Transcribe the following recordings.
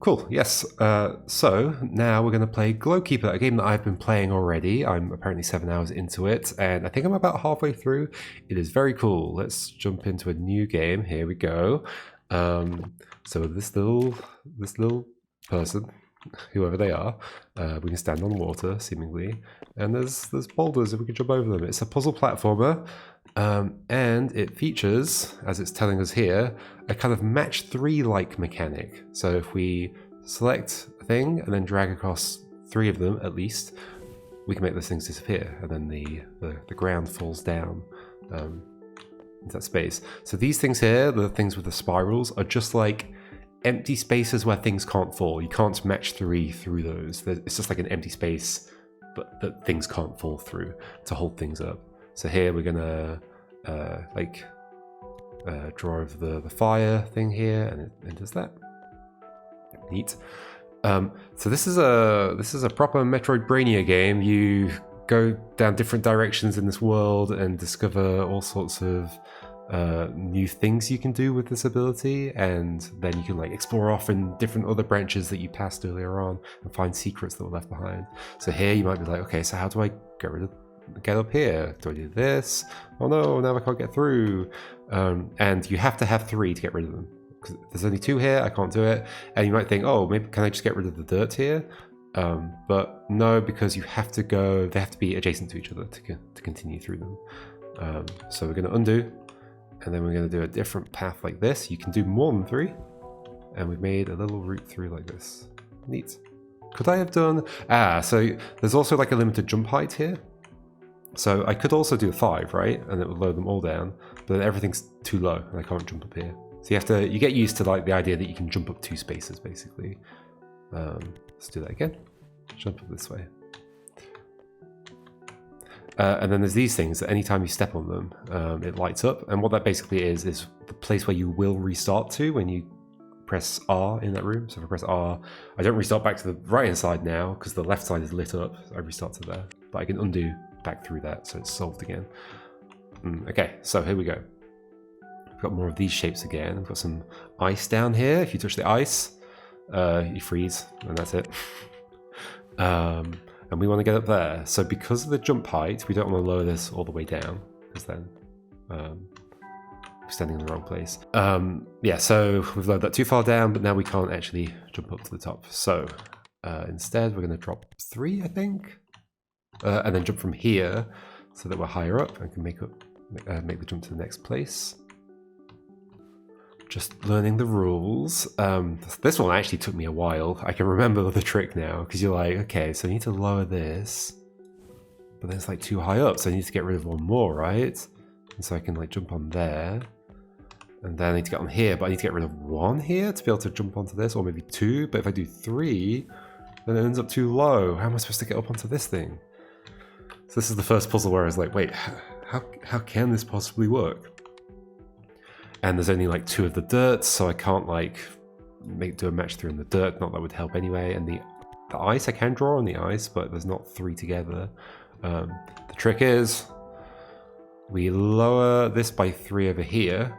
Cool, yes. So now we're going to play Glowkeeper, a game that I've been playing already. I'm apparently 7 hours into it, and I think I'm about halfway through. It is very cool. Let's jump into a new game. Here we go. So this little person, whoever they are, we can stand on water, seemingly, and there's boulders and we can jump over them. It's a puzzle platformer. And it features, as it's telling us here, a kind of match-3-like mechanic. So if we select a thing and then drag across 3 of them at least, we can make those things disappear, and then the ground falls down into that space. So these things here, the things with the spirals, are just like empty spaces where things can't fall. You can't match 3 through those. It's just like an empty space, but that things can't fall through to hold things up. So here we're gonna draw over the fire thing here, and it does that. Neat. So this is a proper Metroidbrainia game. You go down different directions in this world and discover all sorts of new things you can do with this ability, and then you can like explore off in different other branches that you passed earlier on and find secrets that were left behind. So here you might be like, okay, so how do I get up here? Do I do this? Oh no, now I can't get through. And you have to have 3 to get rid of them. Because there's only 2 here, I can't do it. And you might think, oh, maybe can I just get rid of the dirt here? But no, because you have to go, they have to be adjacent to each other to continue through them. So we're going to undo, and then we're going to do a different path like this. You can do more than 3, and we've made a little route through like this. Neat. Could I have done... so there's also like a limited jump height here. So I could also do a 5, right? And it would load them all down, but then everything's too low and I can't jump up here. So you get used to like the idea that you can jump up 2 spaces basically. Let's do that again. Jump up this way. And then there's these things that anytime you step on them, it lights up. And what that basically is the place where you will restart to when you press R in that room. So if I press R, I don't restart back to the right hand side now because the left side is lit up. So I restart to there, but I can undo back through that, so it's solved again. Okay, so here we go. We've got more of these shapes again. We've got some ice down here. If you touch the ice, you freeze, and that's it. And we want to get up there. So because of the jump height, we don't want to lower this all the way down, because then we're standing in the wrong place. Yeah, so we've lowered that too far down, but now we can't actually jump up to the top. So instead, we're going to drop 3, I think. And then jump from here so that we're higher up and can make the jump to the next place. Just learning the rules. This one actually took me a while. I can remember the trick now because you're like, okay, so I need to lower this, but then it's like too high up, so I need to get rid of 1 more, right? And so I can like jump on there, and then I need to get on here, but I need to get rid of 1 here to be able to jump onto this, or maybe 2. But if I do 3, then it ends up too low. How am I supposed to get up onto this thing? So this is the first puzzle where I was like, wait, how can this possibly work? And there's only like 2 of the dirt, so I can't like do a match 3 in the dirt. Not that would help anyway. And the ice, I can draw on the ice, but there's not 3 together. The trick is we lower this by 3 over here,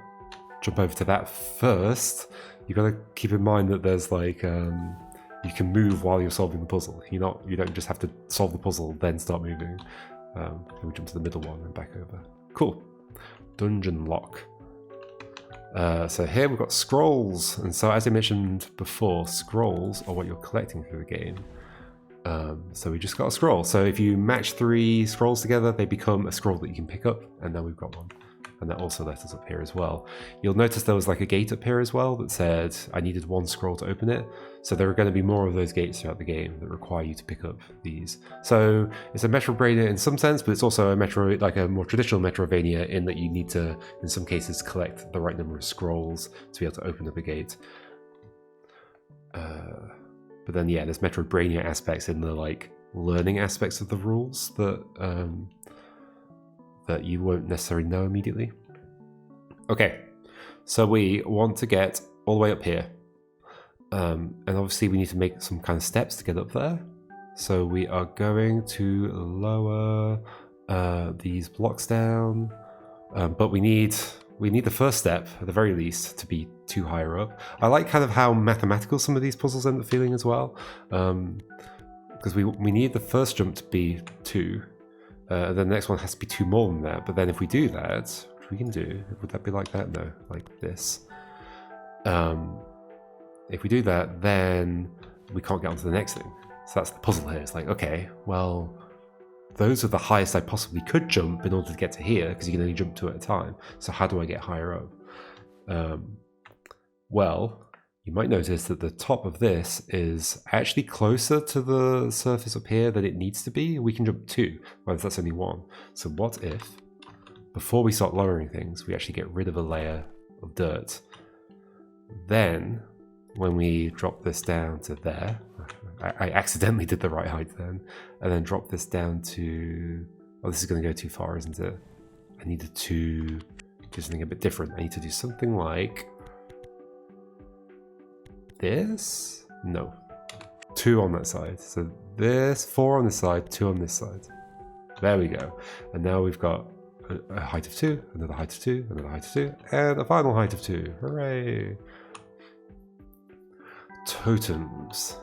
jump over to that first. You've got to keep in mind that there's like... you can move while you're solving the puzzle. You don't just have to solve the puzzle, then start moving. We jump to the middle one and back over. Cool. Dungeon lock. So here we've got scrolls. And so as I mentioned before, scrolls are what you're collecting through the game. So we just got a scroll. So if you match 3 scrolls together, they become a scroll that you can pick up. And now we've got one. And that also let us up here as well. You'll notice there was like a gate up here as well that said I needed 1 scroll to open it. So there are going to be more of those gates throughout the game that require you to pick up these. So it's a Metroidbrainia in some sense, but it's also a more traditional Metroidvania in that you need to, in some cases, collect the right number of scrolls to be able to open up a gate. But then yeah, there's Metroidbrainia aspects in the like learning aspects of the rules that that you won't necessarily know immediately. Okay, so we want to get all the way up here. And obviously we need to make some kind of steps to get up there. So we are going to lower these blocks down, but we need we need the first step, at the very least, to be 2 higher up. I like kind of how mathematical some of these puzzles end up feeling as well. Because we need the first jump to be 2. Then the next one has to be 2 more than that. But then if we do that, which we can do, would that be like that? No, like this. If we do that, then we can't get onto the next thing. So that's the puzzle here. It's like, okay, well, those are the highest I possibly could jump in order to get to here, because you can only jump 2 at a time. So how do I get higher up? Well, you might notice that the top of this is actually closer to the surface up here than it needs to be. We can jump 2, whereas that's only 1. So what if, before we start lowering things, we actually get rid of a layer of dirt? Then, when we drop this down to there, I accidentally did the right height then, and then drop this down to, oh, this is going to go too far, isn't it? I needed to do something a bit different. I need to do something like this? No. 2 on that side. So this, 4 on this side, 2 on this side. There we go. And now we've got a height of 2, another height of 2, another height of 2, and a final height of 2. Hooray! Totems.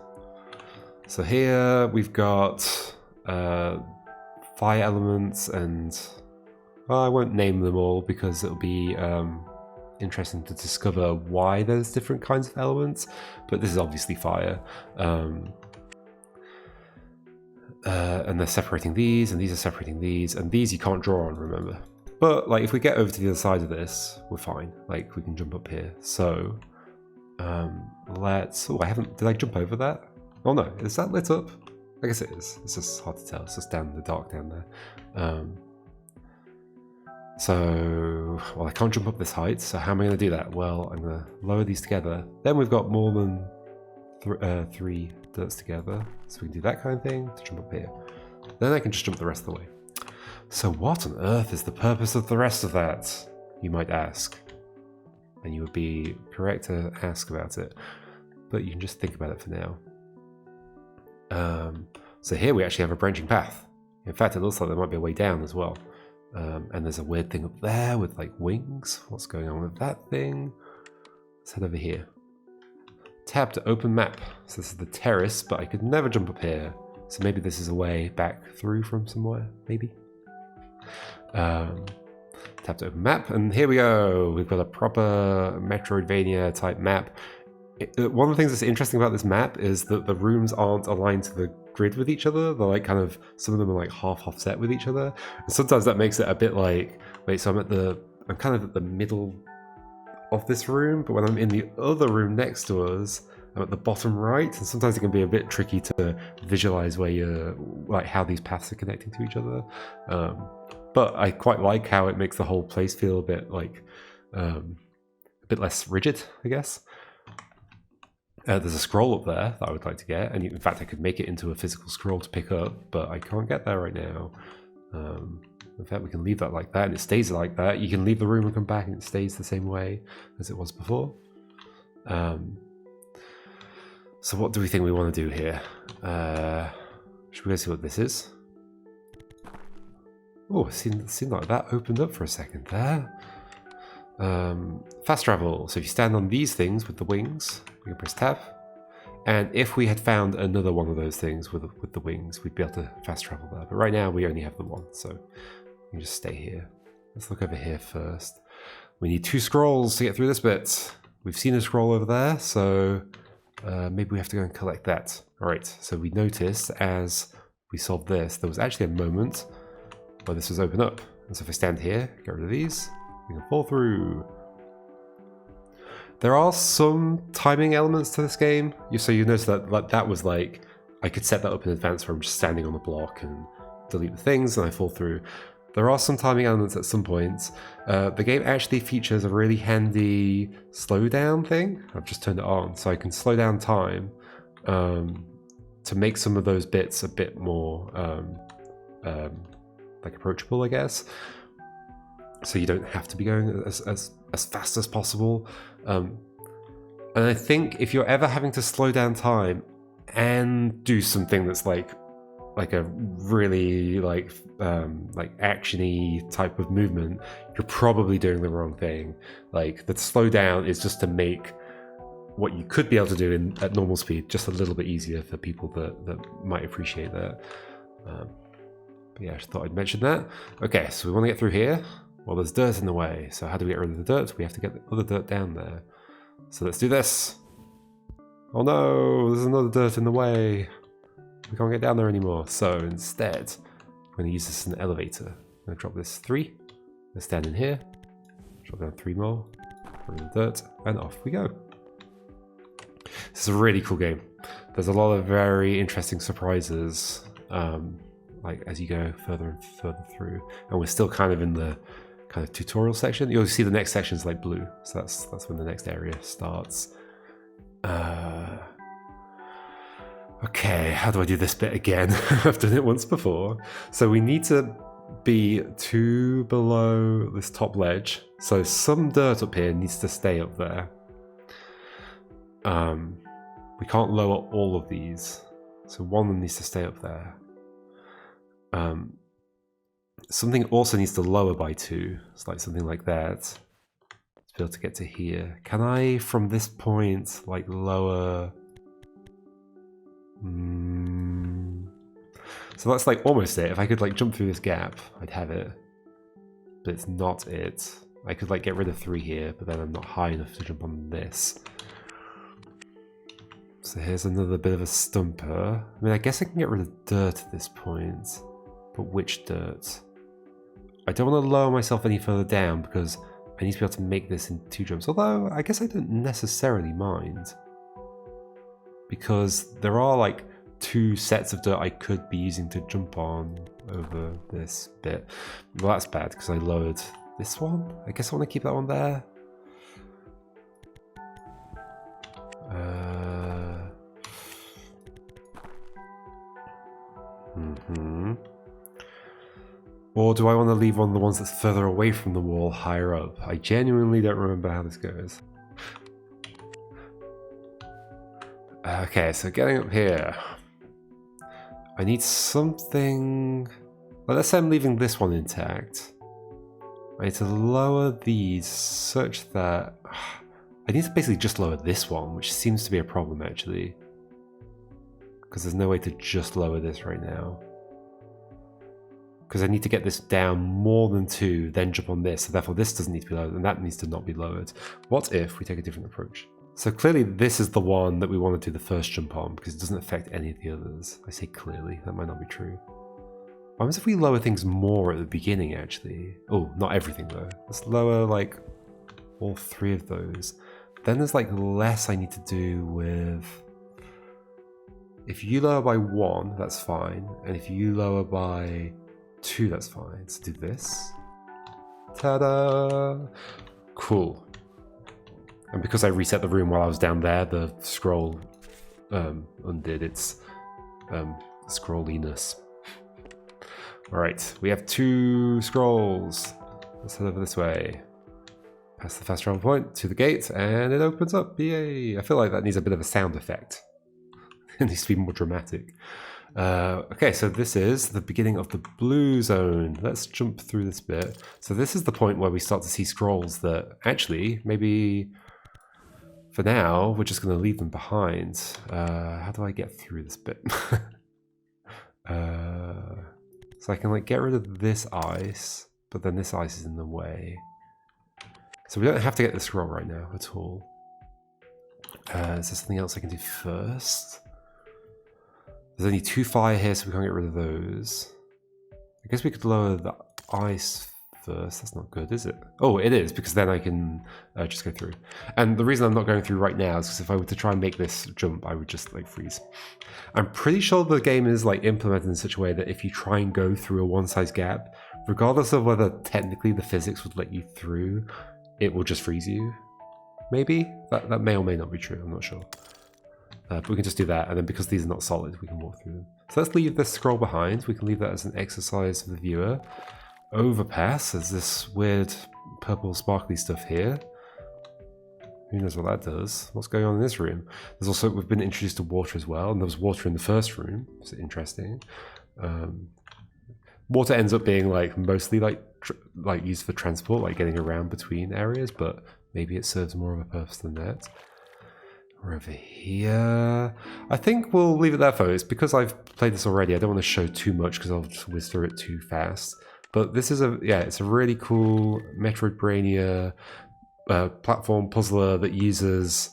So here we've got fire elements, and well, I won't name them all because it'll be interesting to discover why there's different kinds of elements, but this is obviously fire. And they're separating these, and these are separating these, and these you can't draw on, remember. But like if we get over to the other side of this, we're fine. Like we can jump up here. So let's, oh, did I jump over that? Oh no, is that lit up? I guess it is. It's just hard to tell. It's just down in the dark down there. So, well, I can't jump up this height, so how am I going to do that? Well, I'm going to lower these together. Then we've got more than 3 dirts together, so we can do that kind of thing to jump up here. Then I can just jump the rest of the way. So what on earth is the purpose of the rest of that, you might ask? And you would be correct to ask about it, but you can just think about it for now. So here we actually have a branching path. In fact, it looks like there might be a way down as well. And there's a weird thing up there with like wings. What's going on with that thing? Let's head over here. Tab to open map. So this is the terrace, but I could never jump up here. So maybe this is a way back through from somewhere, maybe. Tab to open map, and here we go. We've got a proper Metroidvania type map. One of the things that's interesting about this map is that the rooms aren't aligned to the grid with each other. They're like kind of, some of them are like half offset with each other. And sometimes that makes it a bit like, wait, so I'm kind of at the middle of this room, but when I'm in the other room next to us, I'm at the bottom right. And sometimes it can be a bit tricky to visualize where you're, like how these paths are connecting to each other. But I quite like how it makes the whole place feel a bit like, a bit less rigid, I guess. There's a scroll up there that I would like to get, and in fact I could make it into a physical scroll to pick up, but I can't get there right now. In fact, we can leave that like that, and it stays like that. You can leave the room and come back, and it stays the same way as it was before. So what do we think we want to do here? Should we go see what this is? Oh, it seemed like that opened up for a second there. Fast travel. So if you stand on these things with the wings, we can press tab. And if we had found another one of those things with the wings, we'd be able to fast travel there. But right now we only have the one, so we can just stay here. Let's look over here first. We need 2 scrolls to get through this bit. We've seen a scroll over there, so maybe we have to go and collect that. All right, so we noticed as we solved this, there was actually a moment where this was open up. And so if I stand here, get rid of these, we can fall through. There are some timing elements to this game. So you notice that that was like, I could set that up in advance where I'm just standing on the block and delete the things and I fall through. There are some timing elements at some points. The game actually features a really handy slowdown thing. I've just turned it on, so I can slow down time to make some of those bits a bit more like approachable, I guess. So you don't have to be going as fast as possible. And I think if you're ever having to slow down time and do something that's like like a really like action-y type of movement, you're probably doing the wrong thing. Like the slow down is just to make what you could be able to do at normal speed just a little bit easier for people that might appreciate that. But yeah, I just thought I'd mention that. Okay, so we want to get through here. Well, there's dirt in the way, so how do we get rid of the dirt? We have to get the other dirt down there. So let's do this. Oh no, there's another dirt in the way. We can't get down there anymore. So instead, we're going to use this as an elevator. I'm going to drop this 3. Let's stand in here. Drop down 3 more. Get rid of the dirt, and off we go. This is a really cool game. There's a lot of very interesting surprises, like as you go further and further through. And we're still kind of in the kind of tutorial section. You'll see the next section is like blue, so that's when the next area starts. Okay, how do I do this bit again? I've done it once before. So we need to be 2 below this top ledge. So some dirt up here needs to stay up there. We can't lower all of these, so one of them needs to stay up there. Something also needs to lower by 2. It's like something like that to be able to get to here. Can I, from this point, like lower? So that's like almost it. If I could like jump through this gap, I'd have it. But it's not it. I could like get rid of 3 here, but then I'm not high enough to jump on this. So here's another bit of a stumper. I mean, I guess I can get rid of dirt at this point. But which dirt? I don't want to lower myself any further down because I need to be able to make this in 2 jumps. Although, I guess I don't necessarily mind. Because there are like 2 sets of dirt I could be using to jump on over this bit. Well, that's bad because I lowered this one. I guess I want to keep that one there. Or do I want to leave one of the ones that's further away from the wall higher up? I genuinely don't remember how this goes. Okay, so getting up here. I need something... Well, let's say I'm leaving this one intact. I need to lower these such that... I need to basically just lower this one, which seems to be a problem actually. Because there's no way to just lower this right now. Because I need to get this down more than 2, then jump on this, so therefore this doesn't need to be lowered, and that needs to not be lowered. What if we take a different approach? So clearly this is the one that we want to do the first jump on, because it doesn't affect any of the others. I say clearly, that might not be true. What happens if we lower things more at the beginning, actually? Oh, not everything though. Let's lower like all 3 of those. Then there's like less I need to do with... If you lower by 1, that's fine, and if you lower by 2, that's fine. So do this. Ta-da! Cool. And because I reset the room while I was down there, the scroll undid its scrolliness. Alright, we have 2 scrolls. Let's head over this way. Past the fast travel point to the gate, and it opens up. Yay! I feel like that needs a bit of a sound effect. It needs to be more dramatic. Okay, so this is the beginning of the blue zone. Let's jump through this bit. So this is the point where we start to see scrolls that actually, maybe for now, we're just going to leave them behind. How do I get through this bit? So I can like get rid of this ice, but then this ice is in the way. So we don't have to get the scroll right now at all. Is there something else I can do first? There's only 2 fire here, so we can't get rid of those. I guess we could lower the ice first. That's not good, is it? Oh, it is, because then I can just go through. And the reason I'm not going through right now is because if I were to try and make this jump, I would just like freeze. I'm pretty sure the game is like implemented in such a way that if you try and go through a one-size gap, regardless of whether technically the physics would let you through, it will just freeze you. Maybe? That may or may not be true, I'm not sure. But we can just do that, and then because these are not solid, we can walk through them. So let's leave this scroll behind. We can leave that as an exercise for the viewer. Overpass, there's this weird purple sparkly stuff here. Who knows what that does? What's going on in this room? There's also, we've been introduced to water as well, and there was water in the first room, so interesting. Water ends up being like mostly like used for transport, like getting around between areas, but maybe it serves more of a purpose than that. We're over here. I think we'll leave it there, folks, because I've played this already. I don't want to show too much because I'll just whiz through it too fast. But this is it's a really cool Metroidbrainia platform puzzler that uses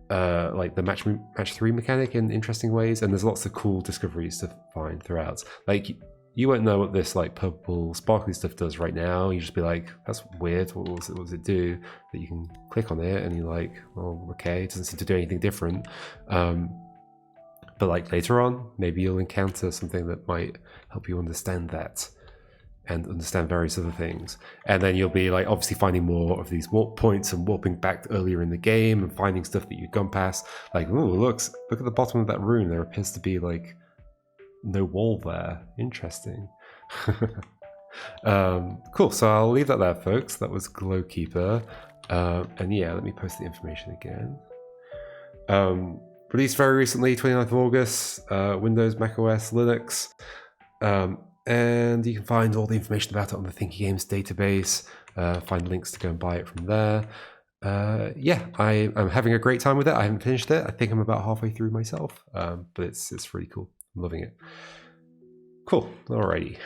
like the match-3 mechanic in interesting ways, and there's lots of cool discoveries to find throughout. Like, you won't know what this like purple sparkly stuff does right now. You just be like, that's weird, what does it do? But you can click on it and you're like, oh, okay, it doesn't seem to do anything different. But like later on, maybe you'll encounter something that might help you understand that and understand various other things. And then you'll be like obviously finding more of these warp points and warping back earlier in the game and finding stuff that you've gone past. Like, oh, look at the bottom of that room. There appears to be like no wall there. Interesting. Cool, so I'll leave that there, folks. That was Glowkeeper. And yeah, let me post the information again. Released very recently, 29th of August, Windows, macOS, Linux. And you can find all the information about it on the Thinky Games database, find links to go and buy it from there. Yeah, I'm having a great time with it. I haven't finished it. I think I'm about halfway through myself, but it's really cool. I'm loving it. Cool, alrighty.